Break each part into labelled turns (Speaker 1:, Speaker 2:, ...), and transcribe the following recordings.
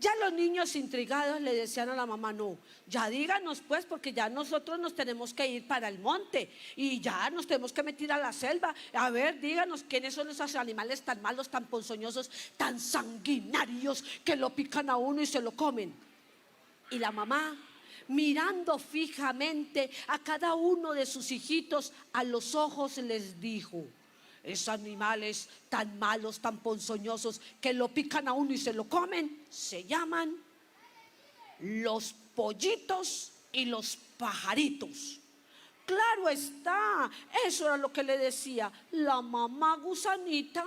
Speaker 1: Ya los niños intrigados le decían a la mamá: no, ya díganos pues, porque ya nosotros nos tenemos que ir para el monte y ya nos tenemos que meter a la selva. A ver, díganos quiénes son esos animales tan malos, tan ponzoñosos, tan sanguinarios, que lo pican a uno y se lo comen. Y la mamá, mirando fijamente a cada uno de sus hijitos a los ojos, les dijo: esos animales tan malos, tan ponzoñosos, que lo pican a uno y se lo comen, se llaman los pollitos y los pajaritos. Claro está, eso era lo que le decía la mamá gusanita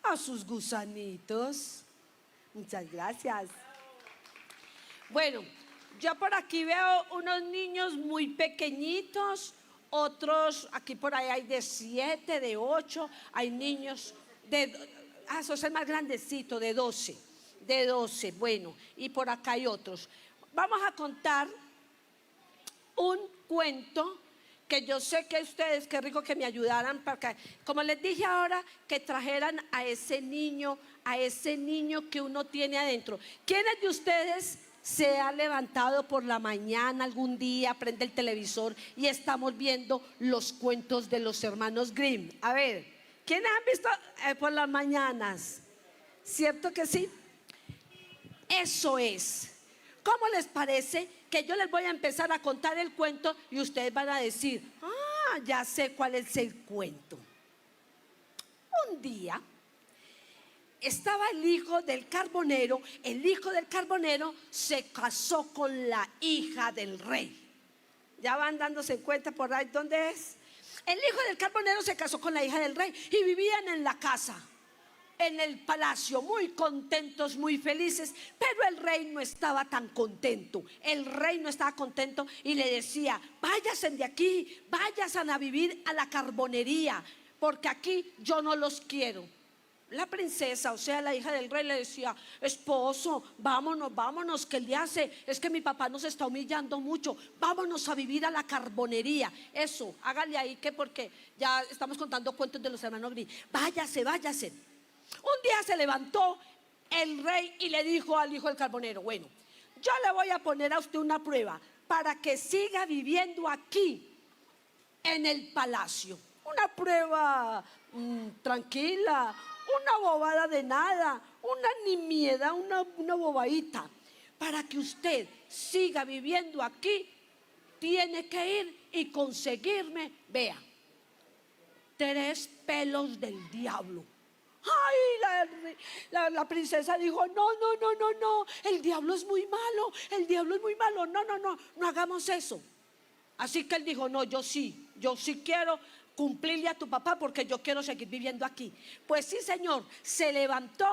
Speaker 1: a sus gusanitos. Muchas gracias. Bueno, yo por aquí veo unos niños muy pequeñitos. Otros, aquí por ahí hay de 7, de 8, hay niños eso es el más grandecito, de 12, bueno, y por acá hay otros. Vamos a contar un cuento que yo sé que ustedes, qué rico que me ayudaran, para, como les dije ahora, que trajeran a ese niño que uno tiene adentro. ¿Quiénes de ustedes se ha levantado por la mañana algún día, prende el televisor y estamos viendo los cuentos de los hermanos Grimm? A ver, ¿quiénes han visto por las mañanas? ¿Cierto que sí? Eso es. ¿Cómo les parece que yo les voy a empezar a contar el cuento y ustedes van a decir: ah, ya sé cuál es el cuento? Un día estaba el hijo del carbonero. El hijo del carbonero se casó con la hija del rey. Ya van dándose cuenta por ahí dónde es. El hijo del carbonero se casó con la hija del rey y vivían en la casa, en el palacio, muy contentos, muy felices. Pero el rey no estaba tan contento. El rey no estaba contento y le decía: váyanse de aquí, váyanse a vivir a la carbonería, porque aquí yo no los quiero. La princesa, o sea, la hija del rey, le decía: esposo, vámonos, ¿qué le hace? Es que mi papá nos está humillando mucho, vámonos a vivir a la carbonería. Eso, hágale ahí, que porque ya estamos contando cuentos de los hermanos Grimm. Váyase. Un día se levantó el rey y le dijo al hijo del carbonero: bueno, yo le voy a poner a usted una prueba para que siga viviendo aquí en el palacio. Una prueba tranquila, una bobada de nada, una nimiedad, una bobadita. Para que usted siga viviendo aquí, tiene que ir y conseguirme, vea, 3 pelos del diablo. Ay, la princesa dijo: no, el diablo es muy malo, no hagamos eso. Así que él dijo: no, yo sí quiero cumplirle a tu papá, porque yo quiero seguir viviendo aquí. Pues sí, señor, se levantó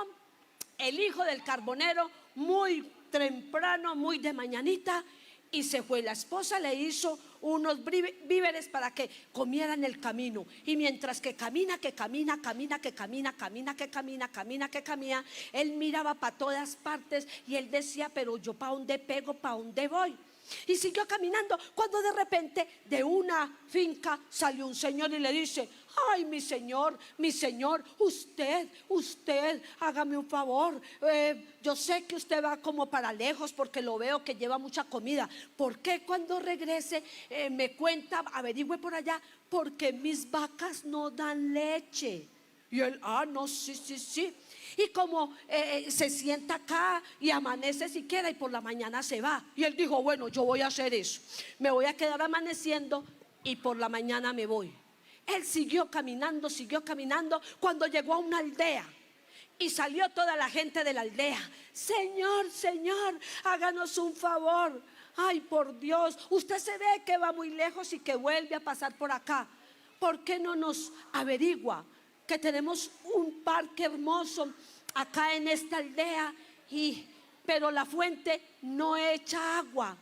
Speaker 1: el hijo del carbonero muy temprano, muy de mañanita, y se fue. La esposa le hizo unos víveres para que comiera en el camino. Y mientras que camina, él miraba para todas partes y él decía: pero yo ¿para dónde pego? ¿Para dónde voy? Y siguió caminando, cuando de repente de una finca salió un señor y le dice: ay, mi señor, usted, hágame un favor. Yo sé que usted va como para lejos, porque lo veo que lleva mucha comida. ¿Por qué cuando regrese me cuenta, averigüe por allá, porque mis vacas no dan leche? Y él: ah, no, sí. Y como se sienta acá y amanece siquiera, y por la mañana se va. Y él dijo: bueno, yo voy a hacer eso, me voy a quedar amaneciendo y por la mañana me voy. Él siguió caminando, cuando llegó a una aldea. Y salió toda la gente de la aldea: señor, háganos un favor. Ay, por Dios, usted se ve que va muy lejos y que vuelve a pasar por acá. ¿Por qué no nos averigua que tenemos un parque hermoso acá en esta aldea, pero la fuente no echa agua?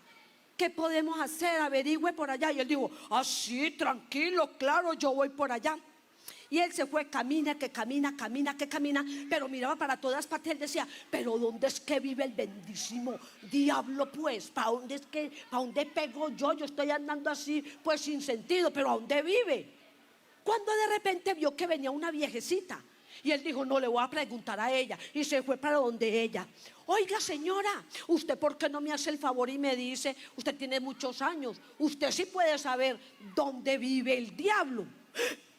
Speaker 1: ¿Qué podemos hacer? Averigüe por allá. Y él dijo: ah, sí, tranquilo, claro, yo voy por allá. Y él se fue, camina, pero miraba para todas partes. Él decía: pero ¿dónde es que vive el bendísimo diablo? Pues, ¿para dónde pego yo? Yo estoy andando así, pues sin sentido, pero ¿a dónde vive? Cuando de repente vio que venía una viejecita Y él dijo, no, le voy a preguntar a ella. Y se fue para donde ella. Oiga, señora, ¿usted por qué no me hace el favor y me dice, usted tiene muchos años, usted sí puede saber dónde vive el diablo?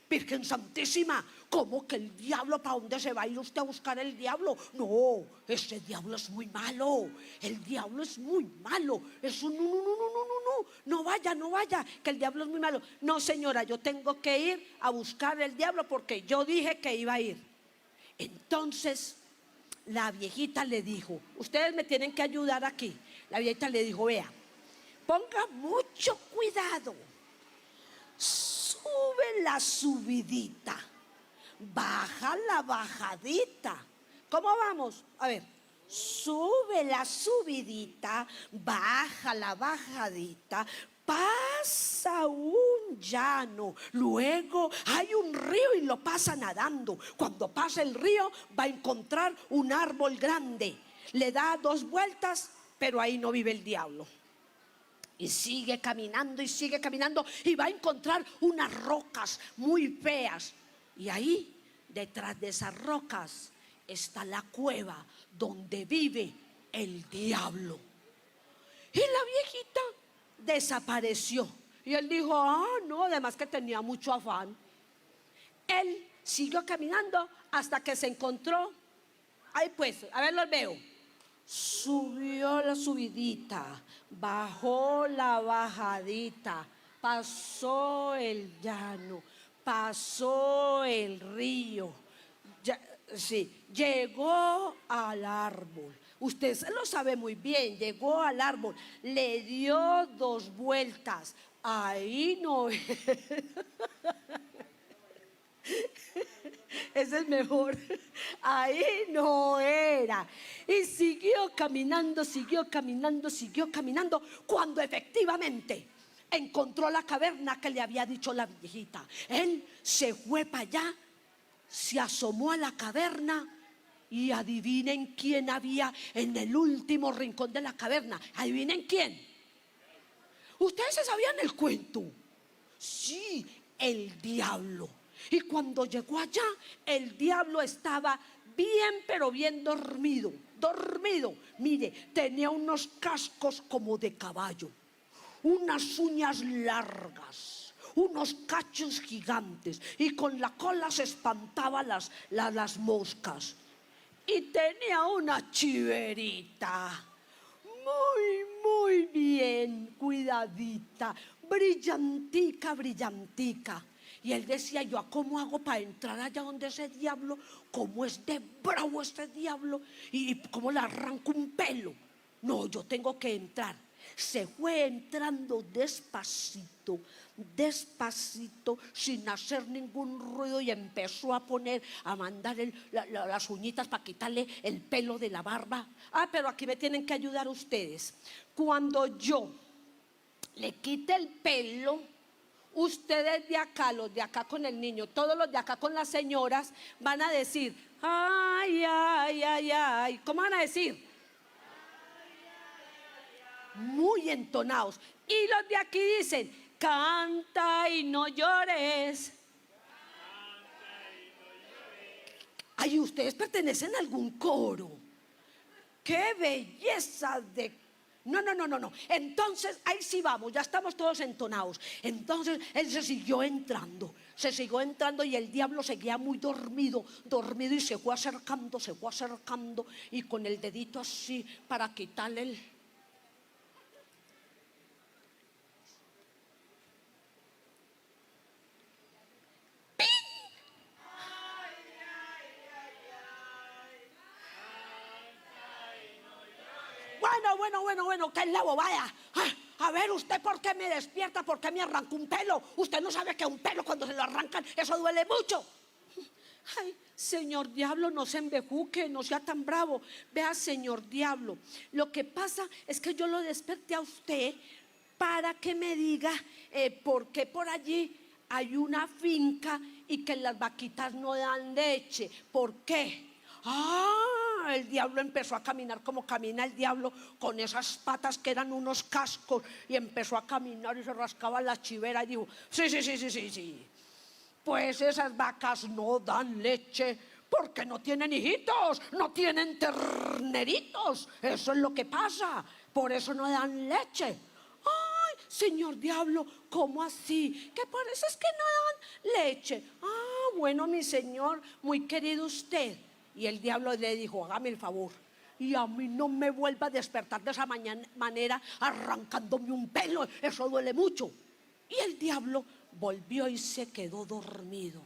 Speaker 1: Virgen Santísima, ¿cómo que el diablo? ¿Para dónde se va a ir usted a buscar el diablo? No, ese diablo es muy malo. El diablo es muy malo. Eso no vaya, no vaya, que el diablo es muy malo. No, señora, yo tengo que ir a buscar el diablo porque yo dije que iba a ir. Entonces la viejita le dijo, ustedes me tienen que ayudar aquí. La viejita le dijo, vea, ponga mucho cuidado. Sube la subidita, baja la bajadita. ¿Cómo vamos? A ver, sube la subidita, baja la bajadita, pasa un llano, luego hay un río y lo pasa nadando. Cuando pasa el río va a encontrar un árbol grande, le da 2 vueltas, pero ahí no vive el diablo. Y sigue caminando y va a encontrar unas rocas muy feas. Y ahí, detrás de esas rocas, está la cueva donde vive el diablo. Y la viejita desapareció. Y él dijo, no, además que tenía mucho afán. Él siguió caminando hasta que se encontró. Ahí pues, a ver, los veo. Subió la subidita, bajó la bajadita, pasó el llano, pasó el río, llegó al árbol. Usted se lo sabe muy bien, llegó al árbol, le dio 2 vueltas, ahí no. Es el mejor. Ahí no era. Y siguió caminando, cuando efectivamente encontró la caverna que le había dicho la viejita. Él se fue para allá, se asomó a la caverna y adivinen quién había en el último rincón de la caverna. Adivinen quién. ¿Ustedes se sabían el cuento? Sí, el diablo. Y cuando llegó allá, el diablo estaba bien, pero bien dormido. Mire, tenía unos cascos como de caballo, unas uñas largas, unos cachos gigantes, y con la cola se espantaba las moscas. Y tenía una chiverita muy bien cuidadita, brillantica. Y él decía, yo, ¿cómo hago para entrar allá donde ese diablo? ¿Cómo es de bravo este diablo? ¿Y cómo le arranco un pelo? No, yo tengo que entrar. Se fue entrando despacito, sin hacer ningún ruido, y empezó a mandar las uñitas para quitarle el pelo de la barba. Pero aquí me tienen que ayudar ustedes. Cuando yo le quite el pelo, ustedes de acá, los de acá con el niño, todos los de acá con las señoras, van a decir, ay, ay, ay, ay. ¿Cómo van a decir? Muy entonados. Y los de aquí dicen, canta y no llores. Ay, ustedes pertenecen a algún coro. ¡Qué belleza de! No. Entonces, ahí sí vamos, ya estamos todos entonados. Entonces, él se siguió entrando, y el diablo seguía muy dormido, y se fue acercando, y con el dedito así para quitarle el... Bueno, que es la bobada. A ver, ¿usted por qué me despierta? ¿Por qué me arrancó un pelo? Usted no sabe que un pelo, cuando se lo arrancan, eso duele mucho. Ay, señor diablo, no se embejuque, no sea tan bravo. Vea, señor diablo, lo que pasa es que yo lo desperté a usted para que me diga por qué por allí hay una finca y que las vaquitas no dan leche. ¿Por qué? El diablo empezó a caminar como camina el diablo, con esas patas que eran unos cascos, y empezó a caminar y se rascaba la chivera y dijo, sí. Pues esas vacas no dan leche porque no tienen hijitos, no tienen terneritos. Eso es lo que pasa. Por eso no dan leche. Ay, señor diablo, ¿cómo así? Que por eso es que no dan leche. Ah, bueno, mi señor, muy querido usted. Y el diablo le dijo, hágame el favor, y a mí no me vuelva a despertar de esa manera arrancándome un pelo, eso duele mucho. Y el diablo volvió y se quedó dormido.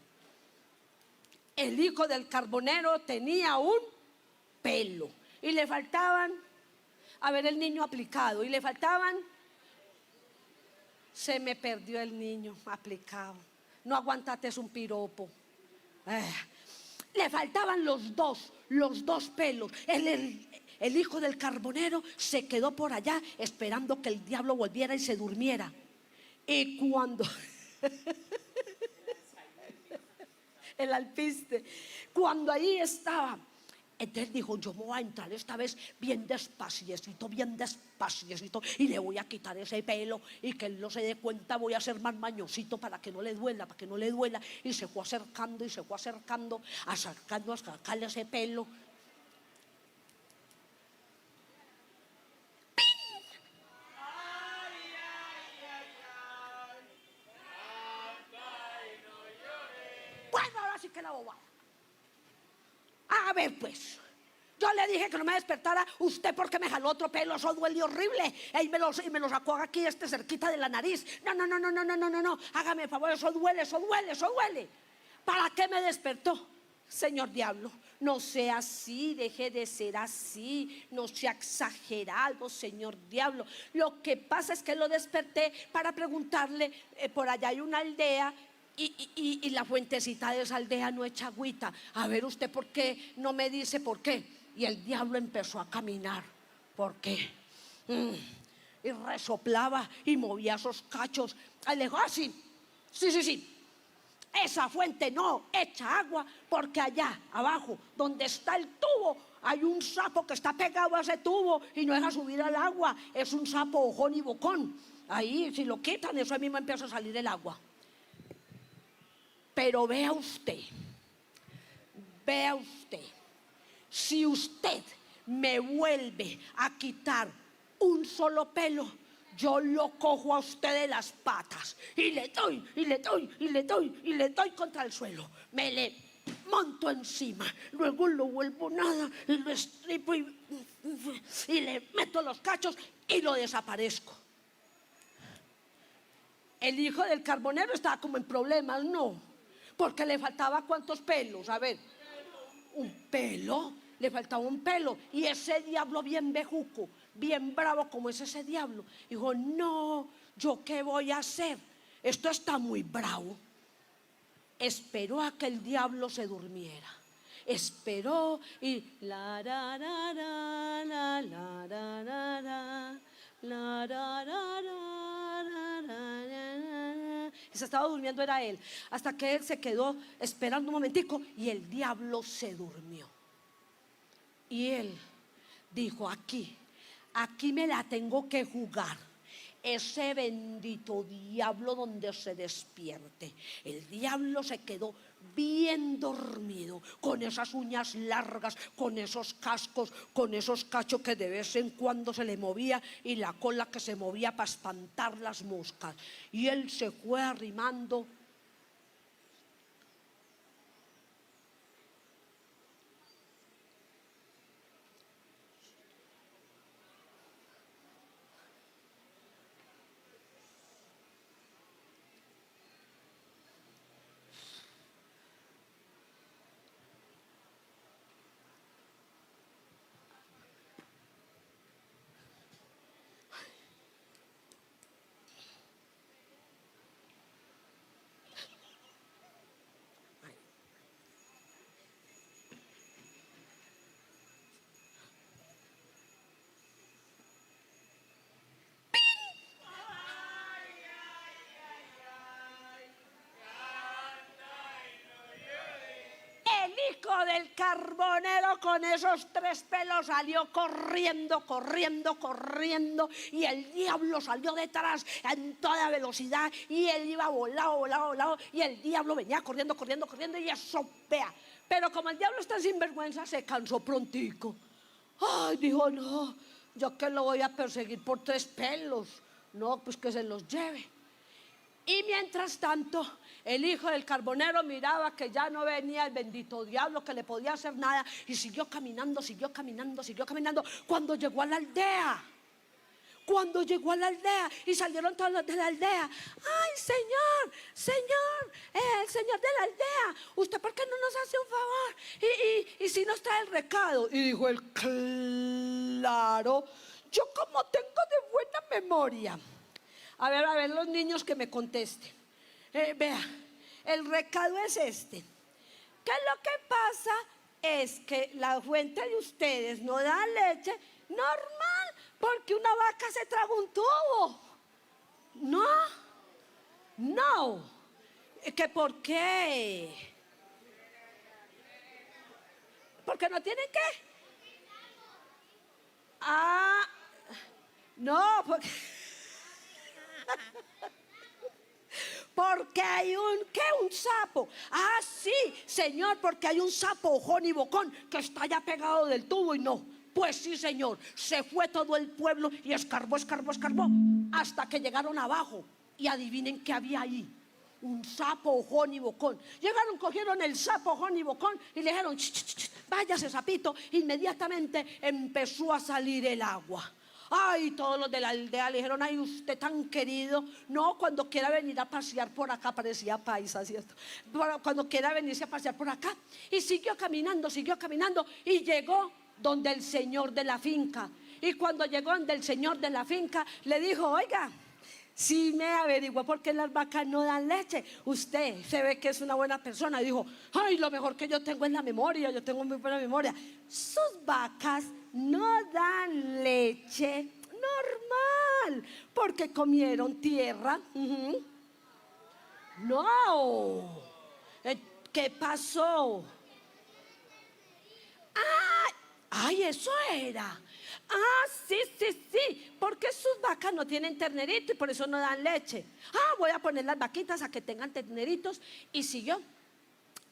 Speaker 1: El hijo del carbonero tenía un pelo y le faltaban, a ver, el niño aplicado, y le faltaban, se me perdió el niño aplicado, no aguantaste, es un piropo. Le faltaban los dos pelos. El hijo del carbonero se quedó por allá esperando que el diablo volviera y se durmiera. Y cuando el alpiste, cuando ahí estaba, entonces dijo, yo me voy a entrar esta vez bien despaciecito, y le voy a quitar ese pelo y que él no se dé cuenta, voy a ser más mañosito para que no le duela, y se fue acercando, a sacarle ese pelo. Bueno, ahora sí que la bobada. A ver, pues, yo le dije que no me despertara. Usted porque me jaló otro pelo, eso duele horrible. Y me lo sacó aquí cerquita de la nariz. No, hágame el favor, eso duele. ¿Para qué me despertó? Señor diablo, no sea así, deje de ser así, no sea exagerado, señor diablo. Lo que pasa es que lo desperté para preguntarle, por allá hay una aldea y la fuentecita de esa aldea no echa agüita. A ver, usted por qué no me dice por qué. Y el diablo empezó a caminar. ¿Por qué? Y resoplaba y movía esos cachos. Y le dijo, sí. Esa fuente no echa agua porque allá abajo, donde está el tubo, hay un sapo que está pegado a ese tubo y no deja subir al agua. Es un sapo ojón y bocón. Ahí, si lo quitan, eso mismo empieza a salir el agua. Pero vea usted, si usted me vuelve a quitar un solo pelo, yo lo cojo a usted de las patas y le doy contra el suelo. Me le monto encima, luego lo vuelvo nada y lo estripo y le meto los cachos y lo desaparezco. El hijo del carbonero estaba como en problemas, ¿no? Porque le faltaba ¿cuántos pelos? A ver, un pelo, le faltaba un pelo. Y ese diablo bien bejuco, bien bravo como es ese diablo, dijo, no, ¿yo qué voy a hacer? Esto está muy bravo. Esperó a que el diablo se durmiera. Esperó y se estaba durmiendo, era él, hasta que él se quedó esperando un momentico y el diablo se durmió. Y él dijo, aquí me la tengo que jugar. Ese bendito diablo donde se despierte. El diablo se quedó bien dormido, con esas uñas largas, con esos cascos, con esos cachos que de vez en cuando se le movía y la cola que se movía para espantar las moscas. Y él se fue arrimando. del carbonero con esos 3 pelos salió corriendo, corriendo, corriendo, y el diablo salió detrás en toda velocidad, y él iba volado, volado, volado, y el diablo venía corriendo, corriendo, corriendo, y eso, vea. Pero como el diablo está sinvergüenza, se cansó prontico. Ay, dijo, no, yo que lo voy a perseguir por 3 pelos. No, pues que se los lleve. Y mientras tanto, el hijo del carbonero miraba que ya no venía el bendito diablo que le podía hacer nada, y siguió caminando, siguió caminando, siguió caminando. Cuando llegó a la aldea, y salieron todos los de la aldea. Ay, señor, el señor de la aldea, ¿usted por qué no nos hace un favor? Y si nos trae el recado. Y dijo él, claro, yo como tengo de buena memoria. A ver, los niños que me contesten. Vea, el recado es este. Que lo que pasa es que la fuente de ustedes no da leche normal, porque una vaca se tragó un tubo. No. ¿Que por qué? ¿Porque no tienen qué? No, porque... Porque hay un sapo. Ah, sí, señor, porque hay un sapo ojón y bocón que está ya pegado del tubo. Y no, pues sí, señor, se fue todo el pueblo y escarbó, hasta que llegaron abajo. Y adivinen qué había ahí: un sapo ojón y bocón. Llegaron, cogieron el sapo ojón y bocón y le dijeron, váyase, sapito. Inmediatamente empezó a salir el agua. Ay, todos los de la aldea le dijeron, ay, usted tan querido, no, cuando quiera venir a pasear por acá, parecía paisa, ¿cierto? Cuando quiera venirse a pasear por acá. Y siguió caminando, y llegó donde el señor de la finca. Y cuando llegó donde el señor de la finca, le dijo, oiga, si me averiguó por qué las vacas no dan leche. Usted se ve que es una buena persona. Y dijo, ay, lo mejor que yo tengo es la memoria, yo tengo muy buena memoria. Sus vacas no dan leche normal, porque comieron tierra. No. ¿Qué pasó? Ay, eso era. Sí, porque sus vacas no tienen ternerito y por eso no dan leche. Voy a poner las vaquitas a que tengan terneritos. Y siguió.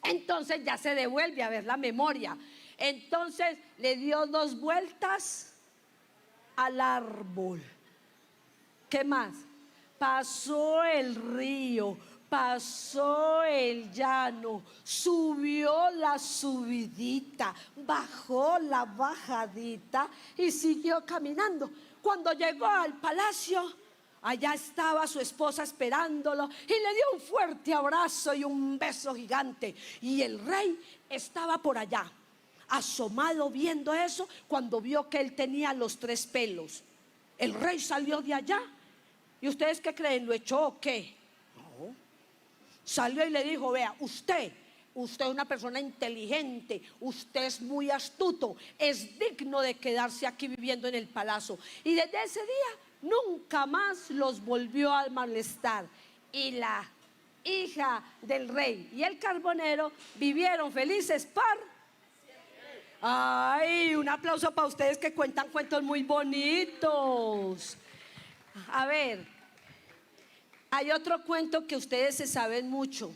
Speaker 1: Entonces ya se devuelve a ver la memoria. Entonces le dio 2 vueltas al árbol. ¿Qué más? Pasó el río, pasó el llano, subió la subidita, bajó la bajadita y siguió caminando. Cuando llegó al palacio, allá estaba su esposa esperándolo y le dio un fuerte abrazo y un beso gigante. Y el rey estaba por allá, asomado viendo eso, cuando vio que él tenía los 3 pelos. El rey salió de allá. ¿Y ustedes qué creen? ¿Lo echó o qué? No. Salió y le dijo, vea, usted es una persona inteligente, usted es muy astuto, es digno de quedarse aquí viviendo en el palacio. Y desde ese día nunca más los volvió a molestar. Y la hija del rey y el carbonero vivieron felices por... Ay, un aplauso para ustedes que cuentan cuentos muy bonitos. A ver, hay otro cuento que ustedes se saben mucho,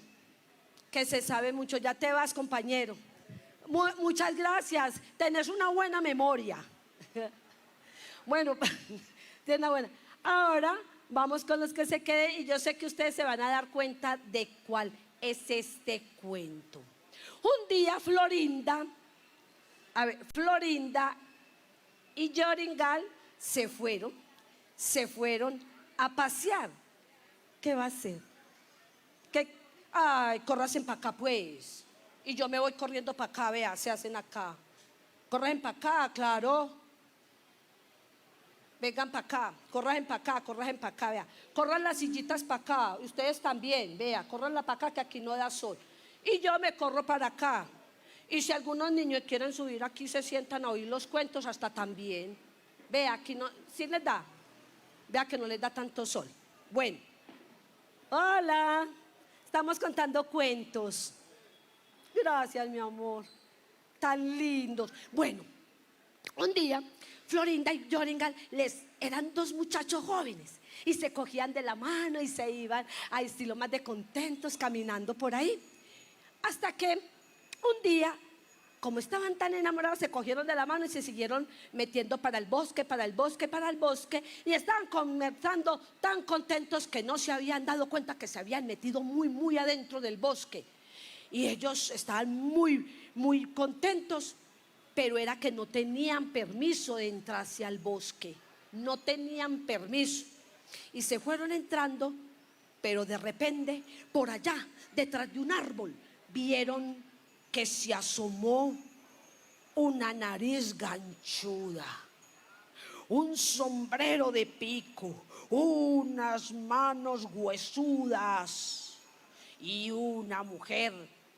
Speaker 1: Ya te vas, compañero. Muchas gracias, tenés una buena memoria. Bueno, tienes una buena. Ahora vamos con los que se queden y yo sé que ustedes se van a dar cuenta de cuál es este cuento. Un día Florinda y Yoringal se fueron a pasear. ¿Qué va a hacer? Ay, córranse para acá pues. Y yo me voy corriendo para acá, vea, se hacen acá. Corran para acá, claro. Vengan para acá, corran para acá, vea. Corran las sillitas para acá, ustedes también, vea, corranla para acá que aquí no da sol. Y yo me corro para acá. Y si algunos niños quieren subir aquí, se sientan a oír los cuentos, hasta también. Vea, aquí no, sí les da. Vea que no les da tanto sol. Bueno, hola, estamos contando cuentos. Gracias, mi amor. tan lindos. Bueno, un día Florinda y Joringal eran dos muchachos jóvenes y se cogían de la mano y se iban a estilo más de contentos caminando por ahí. Hasta que un día, como estaban tan enamorados, se cogieron de la mano y se siguieron metiendo para el bosque, para el bosque, para el bosque, y estaban conversando tan contentos que no se habían dado cuenta que se habían metido muy, muy adentro del bosque. Y ellos estaban muy, muy contentos, pero era que no tenían permiso de entrar hacia el bosque, no tenían permiso. Y se fueron entrando, pero de repente, por allá, detrás de un árbol, vieron que se asomó una nariz ganchuda, un sombrero de pico, unas manos huesudas y una mujer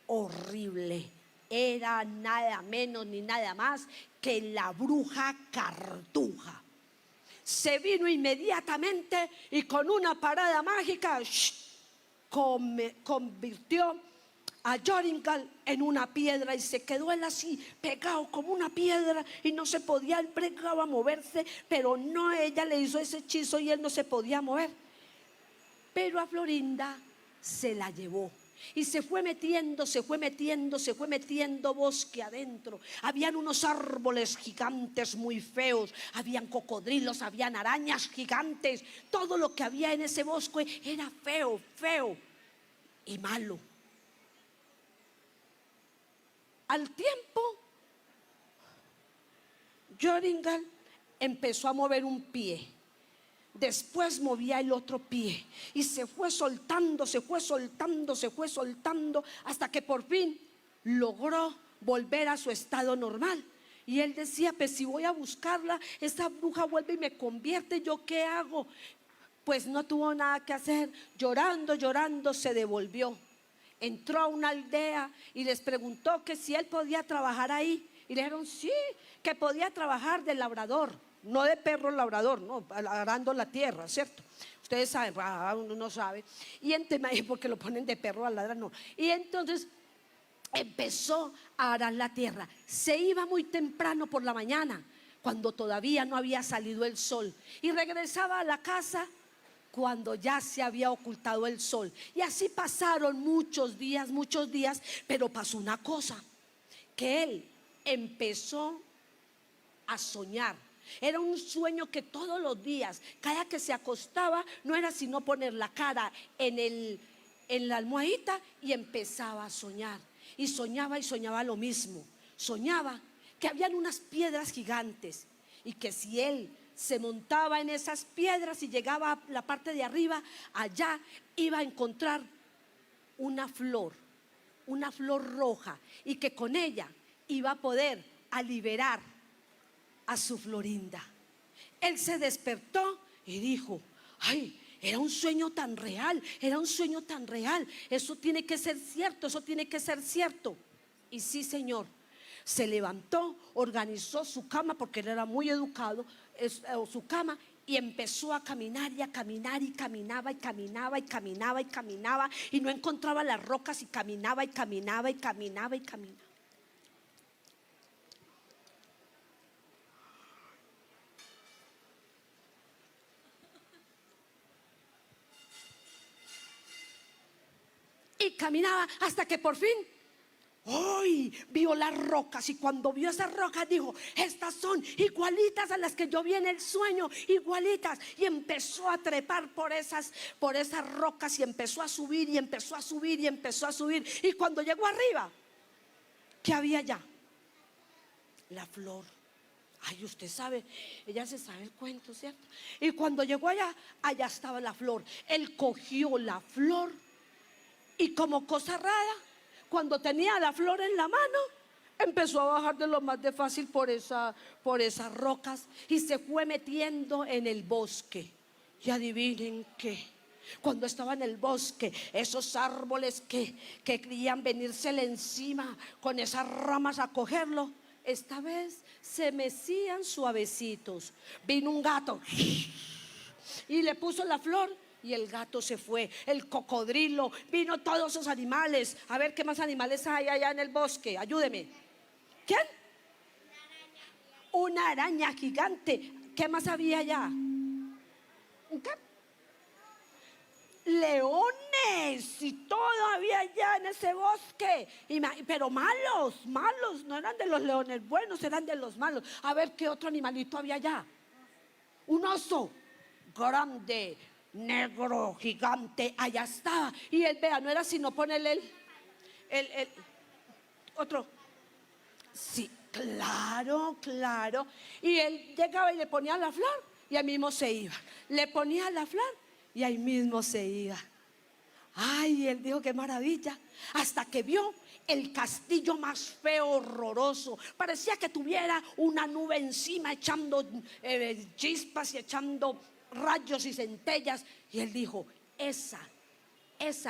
Speaker 1: horrible. Era nada menos ni nada más que la bruja Cartuja. Se vino inmediatamente y con una parada mágica convirtió a Joringel en una piedra y se quedó él así pegado como una piedra y no se podía, él bregaba a moverse, pero no, ella le hizo ese hechizo y él no se podía mover. Pero a Florinda se la llevó y se fue metiendo, se fue metiendo, se fue metiendo bosque adentro. Habían unos árboles gigantes muy feos, habían cocodrilos, habían arañas gigantes. Todo lo que había en ese bosque era feo, feo y malo. Al tiempo, Joringel empezó a mover un pie, después movía el otro pie y se fue soltando, se fue soltando, se fue soltando, hasta que por fin logró volver a su estado normal. Y él decía, pues si voy a buscarla, esta bruja vuelve y me convierte, ¿yo qué hago? Pues no tuvo nada que hacer, llorando, llorando se devolvió. Entró a una aldea y les preguntó que si él podía trabajar ahí. Y le dijeron sí, que podía trabajar de labrador, no de perro labrador, no, arando la tierra, ¿cierto? Ustedes saben, uno no sabe. Y entonces, porque lo ponen de perro a ladrar, no. Y entonces empezó a arar la tierra. Se iba muy temprano por la mañana, cuando todavía no había salido el sol, y regresaba a la casa cuando ya se había ocultado el sol. Y así pasaron muchos días, pero pasó una cosa, que él empezó a soñar. Era un sueño que todos los días, cada que se acostaba, no era sino poner la cara en la almohadita y empezaba a soñar. Y soñaba lo mismo. Soñaba que habían unas piedras gigantes y que si él se montaba en esas piedras y llegaba a la parte de arriba, allá iba a encontrar una flor roja, y que con ella iba a poder liberar a su Florinda. Él se despertó y dijo, ay, era un sueño tan real, eso tiene que ser cierto, eso tiene que ser cierto. Y sí, señor, se levantó, organizó su cama, porque él era muy educado, su cama, y empezó a caminar y a caminar, y caminaba y caminaba y caminaba y caminaba y no encontraba las rocas y caminaba y caminaba y caminaba y caminaba. Y caminaba hasta que por fin hoy vio las rocas, y cuando vio esas rocas dijo, estas son igualitas a las que yo vi en el sueño, igualitas. Y empezó a trepar por esas rocas y empezó a subir y empezó a subir y empezó a subir. Y cuando llegó arriba, ¿qué había allá? La flor. Ay, usted sabe, ella se sabe el cuento, ¿cierto? Y cuando llegó allá estaba la flor. Él cogió la flor y, como cosa rara, cuando tenía la flor en la mano, empezó a bajar de lo más de fácil por esas rocas y se fue metiendo en el bosque. Y adivinen qué, cuando estaba en el bosque, esos árboles que querían venírsele encima con esas ramas a cogerlo, esta vez se mecían suavecitos. Vino un gato y le puso la flor, y el gato se fue. El cocodrilo, vino, todos esos animales. A ver qué más animales hay allá en el bosque, ayúdeme. ¿Quién? Una araña gigante. ¿Qué más había allá? ¿Un qué? Leones y todo había allá en ese bosque. Pero malos, malos, no eran de los leones buenos, eran de los malos. A ver qué otro animalito había allá. Un oso grande, negro, gigante, allá estaba. Y él, vea, no era sino ponerle el otro. Sí, claro, claro. Y él llegaba y le ponía la flor y ahí mismo se iba. Le ponía la flor y ahí mismo se iba. Ay, él dijo qué maravilla. Hasta que vio el castillo más feo, horroroso. Parecía que tuviera una nube encima echando chispas y echando rayos y centellas. Y él dijo, esa es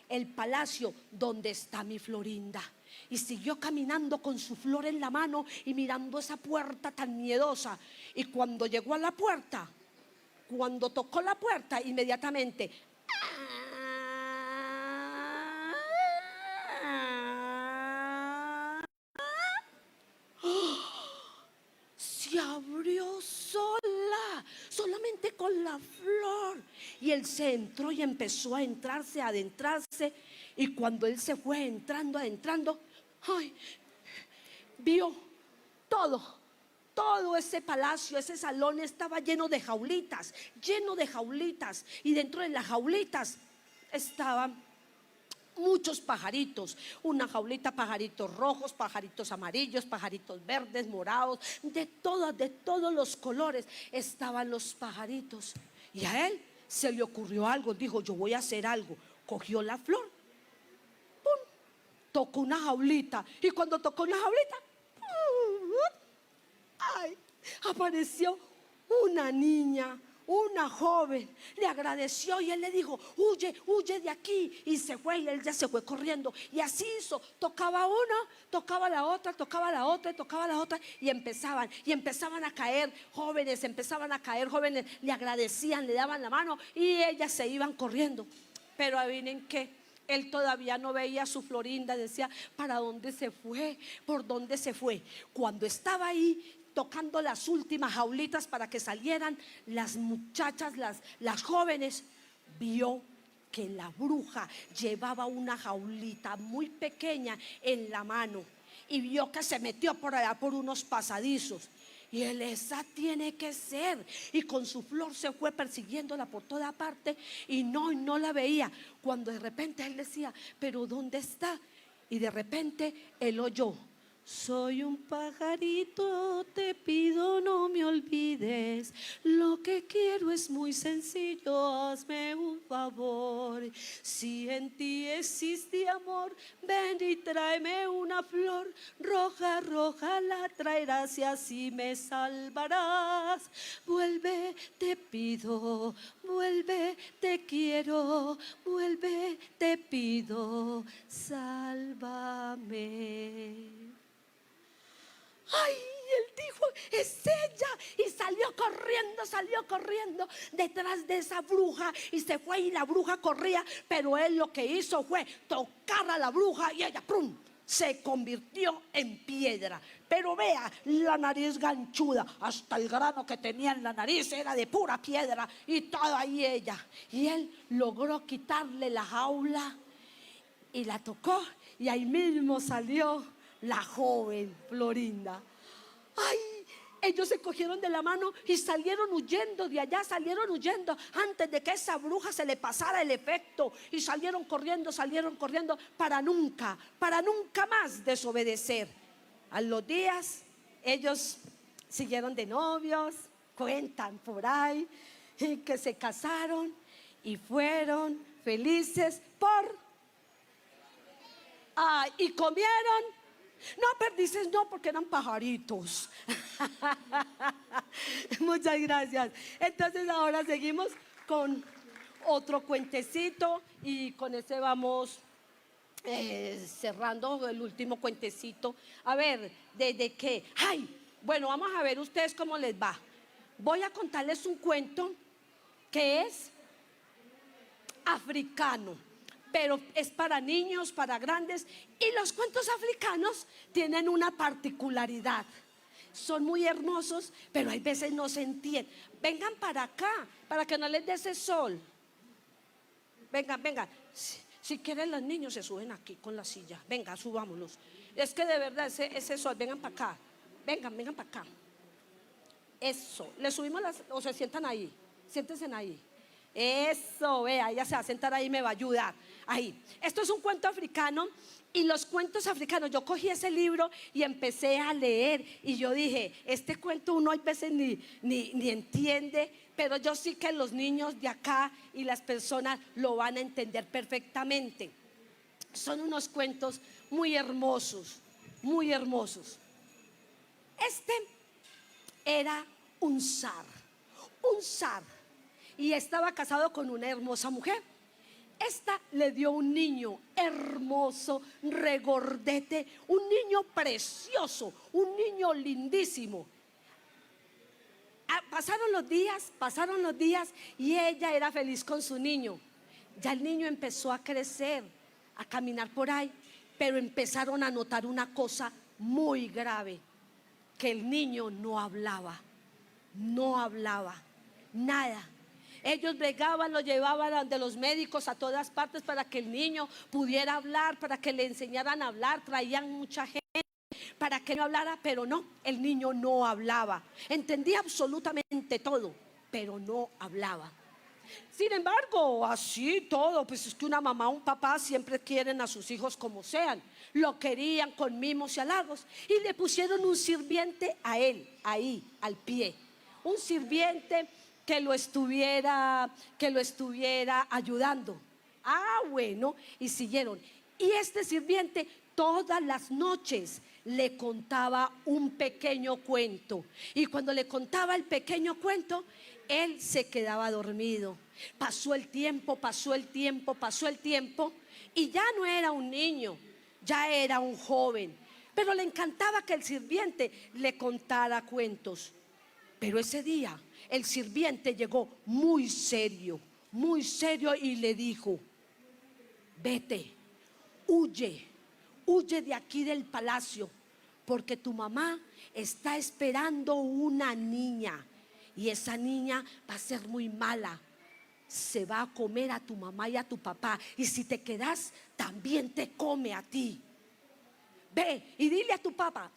Speaker 1: el palacio donde está mi Florinda. Y siguió caminando con su flor en la mano y mirando esa puerta tan miedosa. Y cuando llegó a la puerta, cuando tocó la puerta, inmediatamente se abrió sola, solamente con la flor. Y él se entró y empezó a entrarse, a adentrarse. Y cuando él se fue entrando, adentrando, ay, vio todo ese palacio, ese salón estaba lleno de jaulitas, lleno de jaulitas. Y dentro de las jaulitas estaban muchos pajaritos. Una jaulita, pajaritos rojos, pajaritos amarillos, pajaritos verdes, morados, de todos los colores estaban los pajaritos. Y a él se le ocurrió algo, dijo, yo voy a hacer algo. Cogió la flor, ¡pum!, tocó una jaulita. Y cuando tocó una jaulita, ¡ay!, apareció una niña, una joven. Le agradeció y él le dijo, huye, huye de aquí. Y se fue y él ya se fue corriendo. Y así hizo, tocaba una, tocaba la otra, tocaba la otra, tocaba la otra. Y empezaban a caer jóvenes, le agradecían, le daban la mano y ellas se iban corriendo. Pero adivinen qué, él todavía no veía a su Florinda. Decía, ¿para dónde se fue? ¿Por dónde se fue? Cuando estaba ahí tocando las últimas jaulitas para que salieran las muchachas, las jóvenes, vio que la bruja llevaba una jaulita muy pequeña en la mano y vio que se metió por allá por unos pasadizos. Y él, esa tiene que ser. Y con su flor se fue persiguiéndola por toda parte y no la veía. Cuando de repente él decía, ¿pero dónde está? Y de repente él oyó, soy un pajarito, te pido no me olvides. Lo que quiero es muy sencillo, hazme un favor. Si en ti existe amor, ven y tráeme una flor. Roja, roja la traerás y así me salvarás. Vuelve, te pido, vuelve, te quiero. Vuelve, te pido, sálvame. Ay, él dijo, es ella. Y salió corriendo detrás de esa bruja. Y se fue y la bruja corría. Pero él lo que hizo fue tocar a la bruja y ella, ¡prum!, se convirtió en piedra. Pero vea, la nariz ganchuda, hasta el grano que tenía en la nariz era de pura piedra. Y toda ahí ella. Y él logró quitarle la jaula y la tocó. Y ahí mismo salió la joven Florinda. Ay, ellos se cogieron de la mano y salieron huyendo de allá, salieron huyendo antes de que esa bruja se le pasara el efecto. Y salieron corriendo para nunca más desobedecer. A los días ellos siguieron de novios, cuentan por ahí que se casaron y fueron felices y comieron. No, perdices no, porque eran pajaritos. Muchas gracias. Entonces ahora seguimos con otro cuentecito y con ese vamos cerrando el último cuentecito. A ver, ¿de qué? Ay, bueno, vamos a ver ustedes cómo les va. Voy a contarles un cuento que es africano, pero es para niños, para grandes. Y los cuentos africanos tienen una particularidad. Son muy hermosos, pero hay veces no se entienden. Vengan para acá, para que no les dé ese sol. Vengan, vengan. Si quieren los niños se suben aquí con la silla. Venga, subámonos. Es que de verdad ese sol, vengan para acá. Vengan, vengan para acá. Eso, le subimos o se sientan ahí. Siéntense ahí. Eso, vea, ella se va a sentar ahí y me va a ayudar. Ahí. Esto es un cuento africano. Y los cuentos africanos, yo cogí ese libro y empecé a leer. Y yo dije, este cuento uno hay veces ni entiende, pero yo sí que los niños de acá y las personas lo van a entender perfectamente. Son unos cuentos muy hermosos, muy hermosos. Este era un zar, y estaba casado con una hermosa mujer. Esta le dio un niño hermoso, regordete, un niño precioso, un niño lindísimo. Pasaron los días y ella era feliz con su niño. Ya el niño empezó a crecer, a caminar por ahí, pero empezaron a notar una cosa muy grave, que el niño no hablaba, nada. Ellos bregaban, lo llevaban de los médicos a todas partes para que el niño pudiera hablar, para que le enseñaran a hablar, traían mucha gente para que no hablara, pero no, el niño no hablaba. Entendía absolutamente todo, pero no hablaba. Sin embargo, así todo, pues es que una mamá, un papá siempre quieren a sus hijos como sean. Lo querían con mimos y halagos y le pusieron un sirviente a él, ahí, al pie. Un sirviente que lo estuviera ayudando. Bueno, y siguieron. Y este sirviente todas las noches le contaba un pequeño cuento. Y cuando le contaba el pequeño cuento, él se quedaba dormido. Pasó el tiempo, y ya no era un niño, ya era un joven. Pero le encantaba que el sirviente le contara cuentos. Pero ese día el sirviente llegó muy serio y le dijo: vete, huye de aquí del palacio, porque tu mamá está esperando una niña y esa niña va a ser muy mala. Se va a comer a tu mamá y a tu papá, y si te quedas también te come a ti. Ve y dile a tu papá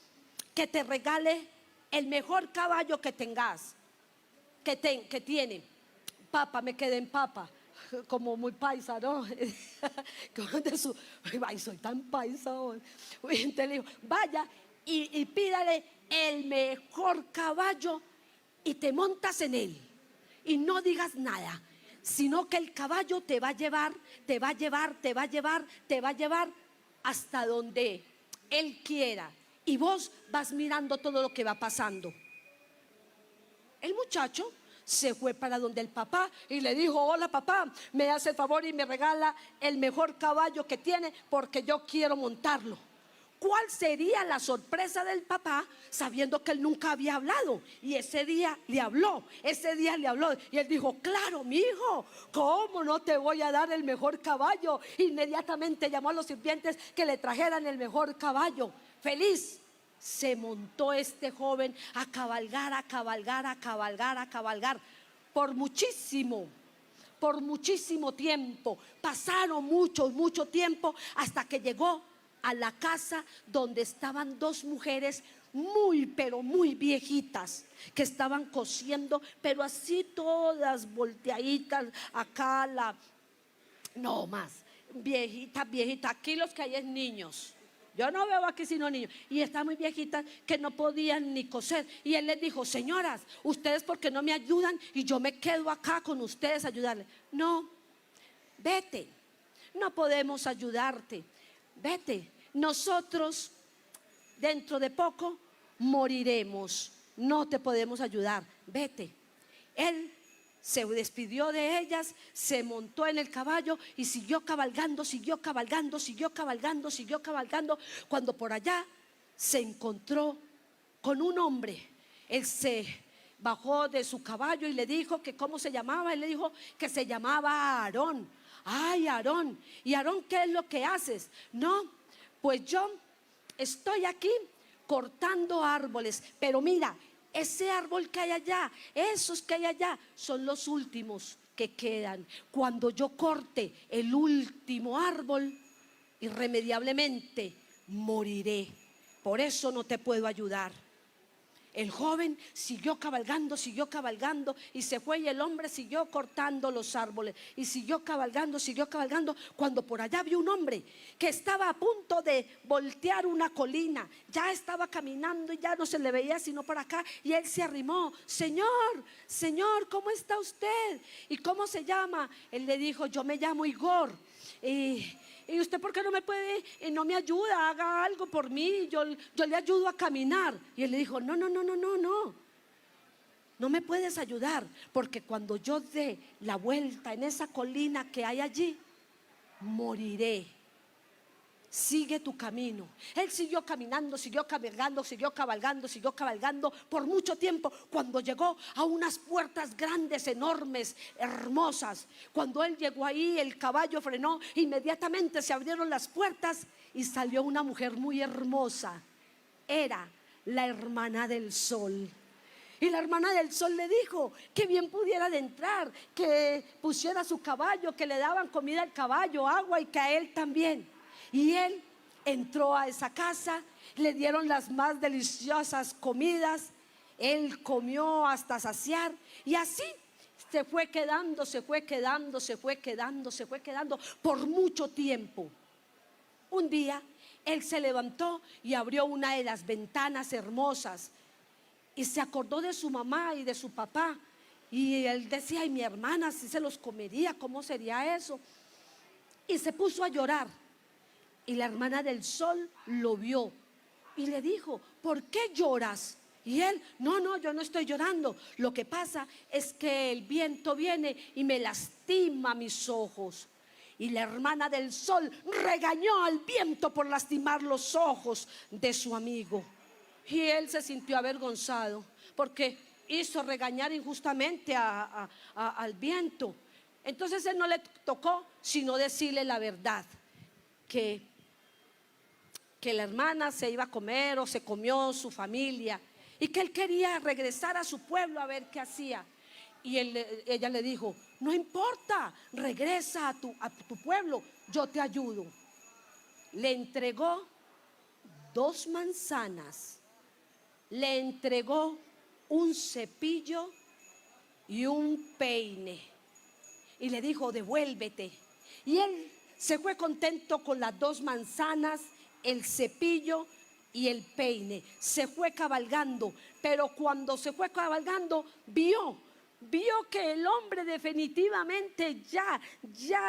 Speaker 1: que te regale el mejor caballo que tengas, que tiene. Papá, me quedé en papa, como muy paisa, ¿no? Ay, soy tan paisa hoy. Entonces le digo, vaya y pídale el mejor caballo y te montas en él y no digas nada, sino que el caballo te va a llevar hasta donde él quiera, y vos vas mirando todo lo que va pasando. El muchacho se fue para donde el papá y le dijo: hola papá, me hace el favor y me regala el mejor caballo que tiene, porque yo quiero montarlo. ¿Cuál sería la sorpresa del papá sabiendo que él nunca había hablado? Y ese día le habló, y él dijo: claro, mi hijo, ¿cómo no te voy a dar el mejor caballo? Inmediatamente llamó a los sirvientes que le trajeran el mejor caballo. Feliz se montó este joven a cabalgar por muchísimo tiempo. Pasaron mucho tiempo hasta que llegó a la casa donde estaban dos mujeres pero muy viejitas, que estaban cosiendo, pero así todas volteaditas. Acá no más, viejita, aquí los que hay es niños. Yo no veo aquí sino niños, y están muy viejitas que no podían ni coser. Y él les dijo: señoras, ustedes ¿por qué no me ayudan? Y yo me quedo acá con ustedes a ayudarles. No, vete, no podemos ayudarte. Vete, nosotros dentro de poco moriremos, no te podemos ayudar, vete. Él se despidió de ellas, se montó en el caballo y siguió cabalgando. Cuando por allá se encontró con un hombre, él se bajó de su caballo y le dijo que cómo se llamaba. Él le dijo que se llamaba Aarón. ay, Aarón, ¿y Aarón qué es lo que haces? No, pues yo estoy aquí cortando árboles, pero mira, ese árbol que hay allá, esos que hay allá, son los últimos que quedan. Cuando yo corte el último árbol, irremediablemente moriré. Por eso no te puedo ayudar. El joven siguió cabalgando y se fue, y el hombre siguió cortando los árboles y siguió cabalgando, cuando por allá vio un hombre que estaba a punto de voltear una colina. Ya estaba caminando y ya no se le veía sino por acá, y él se arrimó. Señor, ¿cómo está usted? ¿Y cómo se llama? Él le dijo, yo me llamo Igor. ¿Y usted por qué no me puede, no me ayuda? Haga algo por mí, yo le ayudo a caminar. Y él le dijo, no me puedes ayudar, porque cuando yo dé la vuelta en esa colina que hay allí, moriré. Sigue tu camino. Él siguió caminando, siguió cabalgando por mucho tiempo, cuando llegó a unas puertas grandes, enormes, hermosas. Cuando él llegó ahí, el caballo frenó, inmediatamente se abrieron las puertas y salió una mujer muy hermosa. Era la hermana del sol. Y la hermana del sol le dijo que bien pudiera de entrar, que pusiera su caballo, que le daban comida al caballo, agua, y que a él también. Y él entró a esa casa, le dieron las más deliciosas comidas, él comió hasta saciar, y así se fue quedando por mucho tiempo. Un día él se levantó y abrió una de las ventanas hermosas y se acordó de su mamá y de su papá, y él decía, ay, mi hermana, si se los comería, ¿cómo sería eso? Y se puso a llorar. Y la hermana del sol lo vio y le dijo, ¿por qué lloras? Y él, no, yo no estoy llorando. Lo que pasa es que el viento viene y me lastima mis ojos. Y la hermana del sol regañó al viento por lastimar los ojos de su amigo. Y él se sintió avergonzado porque hizo regañar injustamente al viento. Entonces él no le tocó sino decirle la verdad, que la hermana se iba a comer o se comió su familia, y que él quería regresar a su pueblo a ver qué hacía. Y ella le dijo, no importa, regresa a tu pueblo, yo te ayudo. Le entregó 2 manzanas, le entregó un cepillo y un peine, y le dijo, devuélvete. Y él se fue contento con las 2 manzanas, el cepillo y el peine. Se fue cabalgando, pero cuando se fue cabalgando vio que el hombre definitivamente ya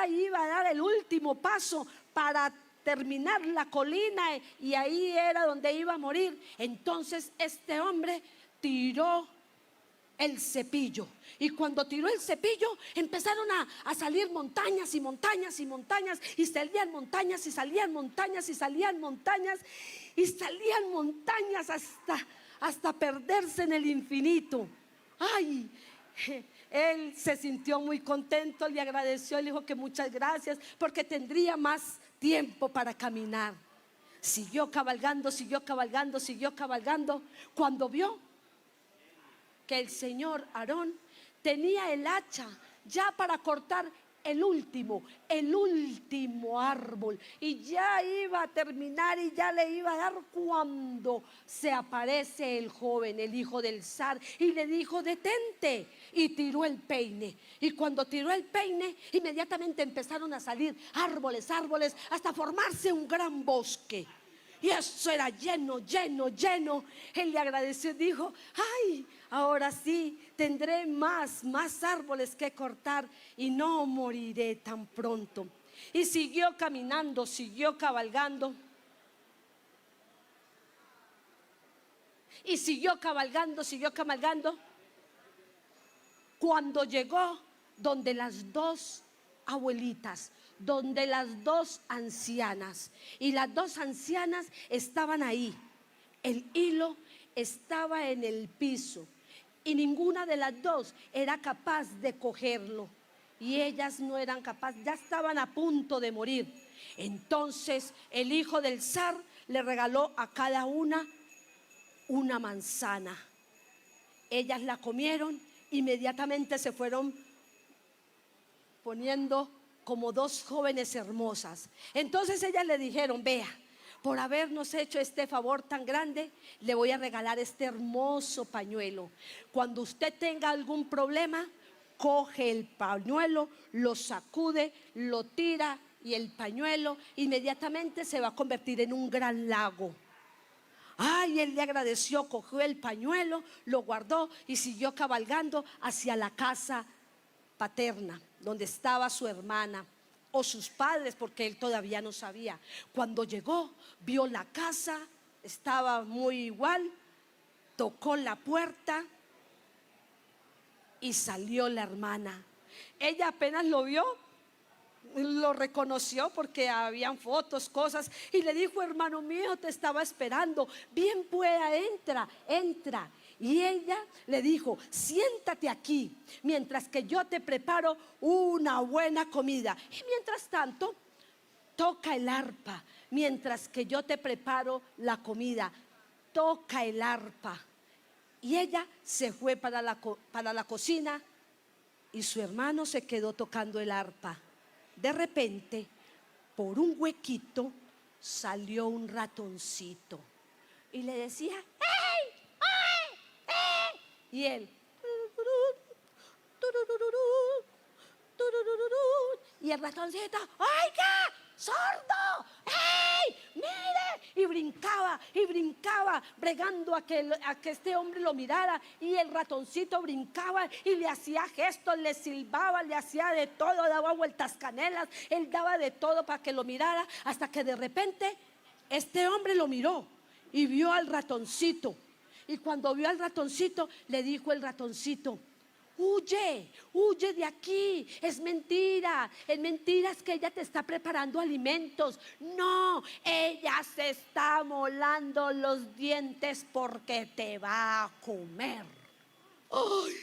Speaker 1: iba a dar el último paso para terminar la colina, y ahí era donde iba a morir. Entonces este hombre tiró el cepillo, y cuando tiró el cepillo empezaron a salir montañas y montañas y montañas, y salían montañas y salían montañas y salían montañas y salían montañas hasta perderse en el infinito. Ay, él se sintió muy contento, le agradeció, le dijo que muchas gracias porque tendría más tiempo para caminar. Siguió cabalgando, cuando vio que el señor Aarón tenía el hacha ya para cortar el último árbol, y ya iba a terminar y ya le iba a dar, cuando se aparece el joven, el hijo del zar, y le dijo, detente, y tiró el peine. Y cuando tiró el peine, inmediatamente empezaron a salir árboles, hasta formarse un gran bosque. Y eso era lleno. Él le agradeció y dijo, ay, ahora sí tendré más árboles que cortar y no moriré tan pronto. Y siguió caminando, siguió cabalgando. Y siguió cabalgando. Cuando llegó donde las 2 abuelitas, donde las 2 ancianas, y las 2 ancianas estaban ahí. El hilo estaba en el piso y ninguna de las 2 era capaz de cogerlo. y ellas no eran capaces, ya estaban a punto de morir. Entonces el hijo del zar le regaló a cada una manzana. Ellas la comieron, inmediatamente se fueron poniendo como dos jóvenes hermosas. Entonces ellas le dijeron: vea, por habernos hecho este favor tan grande, le voy a regalar este hermoso pañuelo. Cuando usted tenga algún problema, coge el pañuelo, lo sacude, lo tira, y el pañuelo inmediatamente se va a convertir en un gran lago. Ay, él le agradeció, cogió el pañuelo, lo guardó y siguió cabalgando hacia la casa paterna, donde estaba su hermana o sus padres, porque él todavía no sabía. Cuando llegó, vio la casa, estaba muy igual, tocó la puerta y salió la hermana. Ella apenas lo vio, lo reconoció porque habían fotos, cosas, y le dijo: hermano mío, te estaba esperando, bien pueda, entra, entra. Y ella le dijo: siéntate aquí mientras que yo te preparo una buena comida, y mientras tanto toca el arpa mientras que yo te preparo la comida. Toca el arpa. Y ella se fue para la cocina, y su hermano se quedó tocando el arpa. De repente, por un huequito salió un ratoncito y le decía: ¡hey! ¡Hey! ¡Hey! Y él, y el ratoncito: ¡oiga, sordo! ¡Hey! ¡Mire! Y brincaba, bregando a que este hombre lo mirara. Y el ratoncito brincaba y le hacía gestos, le silbaba, le hacía de todo, daba vueltas canelas, él daba de todo para que lo mirara, hasta que de repente este hombre lo miró y vio al ratoncito. Y cuando vio al ratoncito, le dijo el ratoncito: huye, huye de aquí, es mentira es que ella te está preparando alimentos. No, ella se está molando los dientes porque te va a comer. ¡Ay!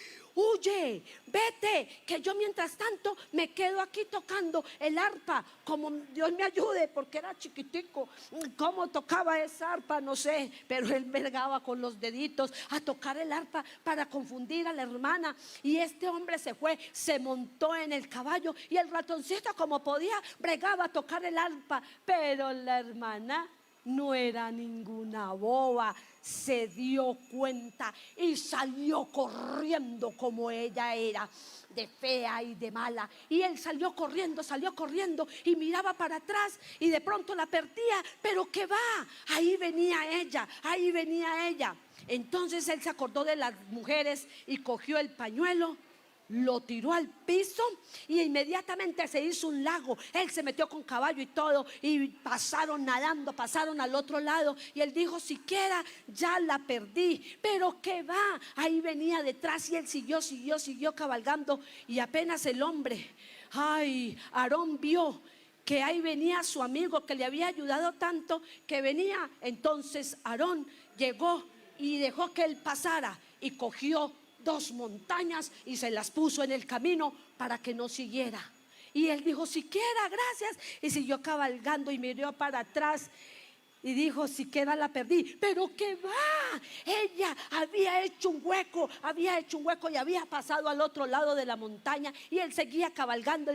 Speaker 1: Huye, vete, que yo mientras tanto me quedo aquí tocando el arpa, como Dios me ayude, porque era chiquitico. Cómo tocaba esa arpa, no sé, pero él bregaba con los deditos a tocar el arpa para confundir a la hermana. Y este hombre se fue, se montó en el caballo, y el ratoncito, como podía, bregaba a tocar el arpa. Pero la hermana no era ninguna boba, se dio cuenta y salió corriendo como ella era, de fea y de mala. Y él salió corriendo y miraba para atrás, y de pronto la perdía. Pero ¿qué va? Ahí venía ella. Entonces él se acordó de las mujeres y cogió el pañuelo, lo tiró al piso, y inmediatamente se hizo un lago. Él se metió con caballo y todo, y pasaron nadando, pasaron al otro lado. Y él dijo: siquiera ya la perdí. Pero ¿qué va? Ahí venía detrás, y él siguió cabalgando. Y apenas el hombre, Aarón, vio que ahí venía su amigo que le había ayudado tanto, que venía. Entonces Aarón llegó y dejó que él pasara, y cogió 2 montañas y se las puso en el camino para que no siguiera. Y él dijo: siquiera, gracias. Y siguió cabalgando y miró para atrás y dijo: siquiera la perdí. Pero ¿qué va? Ella había hecho un hueco y había pasado al otro lado de la montaña. Y él seguía cabalgando, y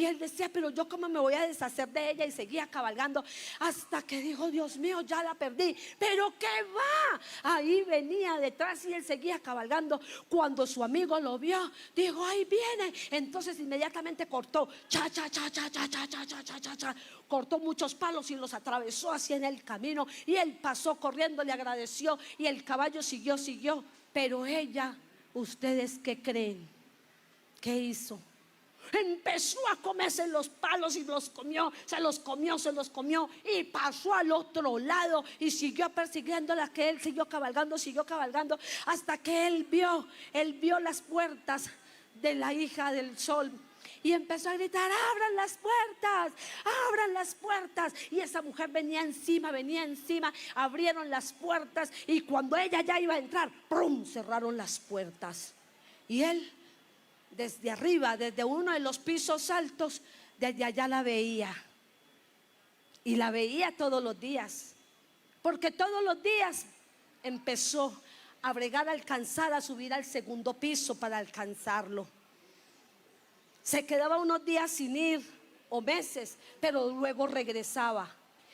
Speaker 1: él decía: pero yo cómo me voy a deshacer de ella. Y seguía cabalgando hasta que dijo: Dios mío, ya la perdí. Pero ¿qué va? Ahí venía detrás y él seguía cabalgando. Cuando su amigo lo vio, dijo: ahí viene. Entonces inmediatamente cortó, cortó muchos palos y los atravesó hacia en el camino. Y él pasó corriendo, le agradeció, y el caballo siguió. Pero ella, ¿ustedes qué creen? ¿Qué hizo? Empezó a comerse los palos y se los comió, y pasó al otro lado y siguió persiguiéndola, que él siguió cabalgando hasta que él vio las puertas de la hija del sol. Y empezó a gritar: abran las puertas. Y esa mujer venía encima, abrieron las puertas, y cuando ella ya iba a entrar, ¡prum!, cerraron las puertas. Y él desde arriba, desde uno de los pisos altos, desde allá la veía. Y la veía todos los días, porque todos los días empezó a bregar, a alcanzar, a subir al segundo piso para alcanzarlo. Se quedaba unos días sin ir o meses, pero luego regresaba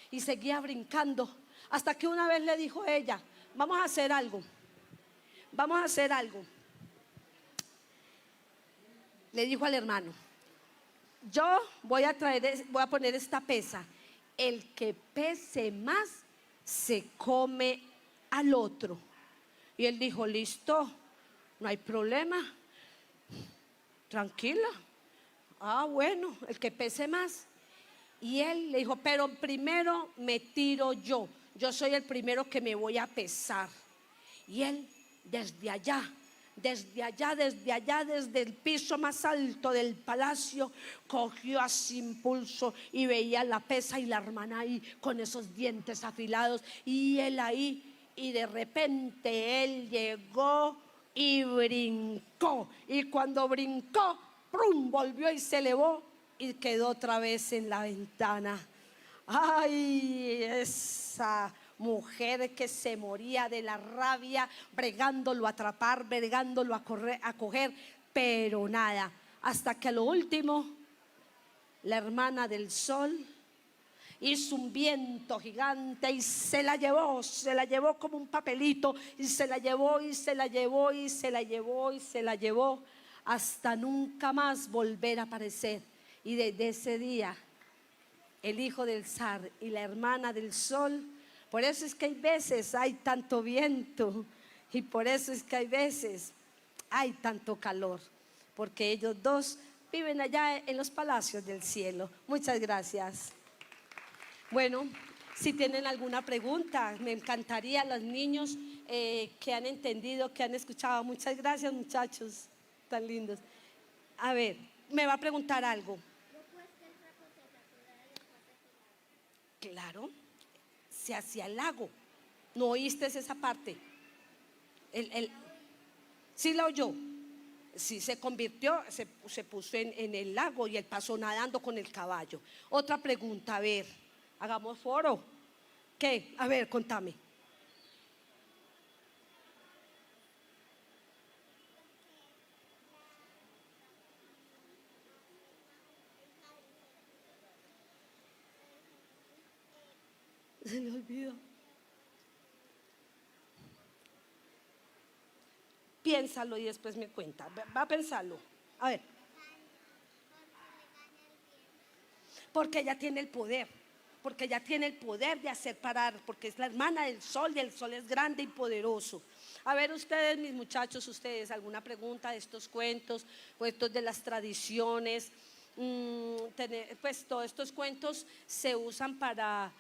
Speaker 1: y seguía brincando, hasta que una vez le dijo ella: vamos a hacer algo, vamos a hacer algo. Le dijo al hermano: yo voy a poner esta pesa, el que pese más se come al otro. Y él dijo: listo, no hay problema, tranquila. Ah, bueno, el que pese más. Y él le dijo: pero primero me tiro yo soy el primero que me voy a pesar. Y él desde allá, desde el piso más alto del palacio, cogió así impulso y veía la pesa y la hermana ahí con esos dientes afilados y él ahí, y de repente él llegó y brincó, y cuando brincó, ¡prum!, volvió y se elevó y quedó otra vez en la ventana. Ay, esa mujer que se moría de la rabia, bregándolo a atrapar, bregándolo a coger, pero nada, hasta que a lo último la hermana del sol hizo un viento gigante y se la llevó como un papelito, y se la llevó y se la llevó y se la llevó y se la llevó hasta nunca más volver a aparecer. Y desde ese día el hijo del zar y la hermana del sol, por eso es que hay veces hay tanto viento, y por eso es que hay veces hay tanto calor, porque ellos dos viven allá en los palacios del cielo. Muchas gracias. Bueno, si tienen alguna pregunta, me encantaría, los niños que han entendido, que han escuchado. Muchas gracias, muchachos, tan lindos. A ver, me va a preguntar algo. Claro, se hacía el lago. ¿No oíste esa parte? ¿Sí la oyó? Sí, se convirtió, se puso en el lago y él pasó nadando con el caballo. Otra pregunta, a ver, hagamos foro. ¿Qué? A ver, contame. Se le olvidó. Piénsalo y después me cuenta. Va a pensarlo. A ver. Porque ella tiene el poder. Porque ella tiene el poder de hacer parar. Porque es la hermana del sol y el sol es grande y poderoso. A ver, ustedes, mis muchachos, ustedes, ¿alguna pregunta de estos cuentos de las tradiciones? Pues todos estos cuentos se usan para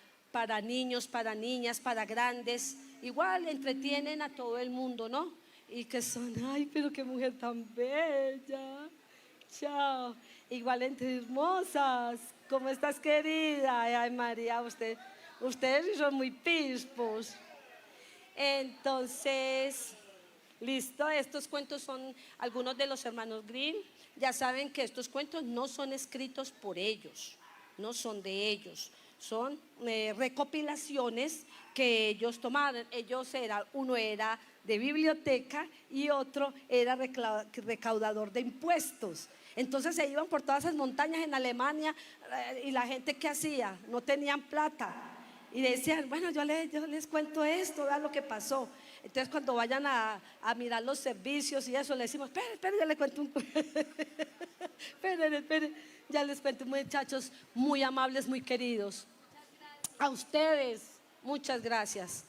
Speaker 1: niños, para niñas, para grandes. Igual entretienen a todo el mundo, ¿no? Y que son, ay, pero qué mujer tan bella. Chao. Igual entre hermosas. ¿Cómo estás, querida? Ay, María, ustedes son muy pispos. Entonces, listo, estos cuentos son algunos de los hermanos Grimm. Ya saben que estos cuentos no son escritos por ellos, no son de ellos, son recopilaciones que ellos tomaron. Uno era de biblioteca y otro era recaudador de impuestos. Entonces se iban por todas esas montañas en Alemania, y la gente, ¿qué hacía? No tenían plata y decían, bueno, yo les cuento esto, vean lo que pasó. Entonces cuando vayan a mirar los servicios y eso, le decimos, esperen, ya les cuento un esperen, ya les cuento, muchachos muy amables, muy queridos. A ustedes, muchas gracias.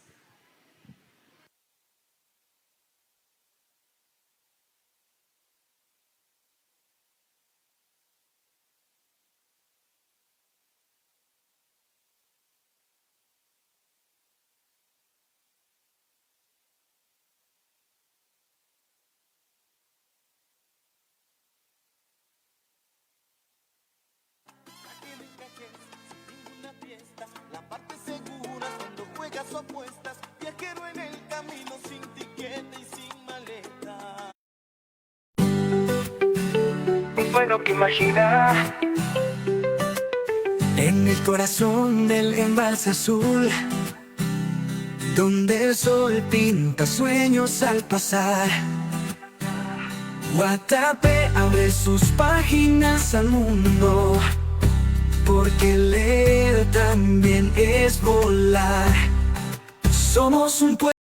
Speaker 2: La parte segura cuando juegas o apuestas, viajero en el camino sin tiquete y sin maleta.
Speaker 3: bueno que imaginar.
Speaker 4: En el corazón del embalse azul, donde el sol pinta sueños al pasar, Guatapé abre sus páginas al mundo, porque leer también es volar. Somos un pueblo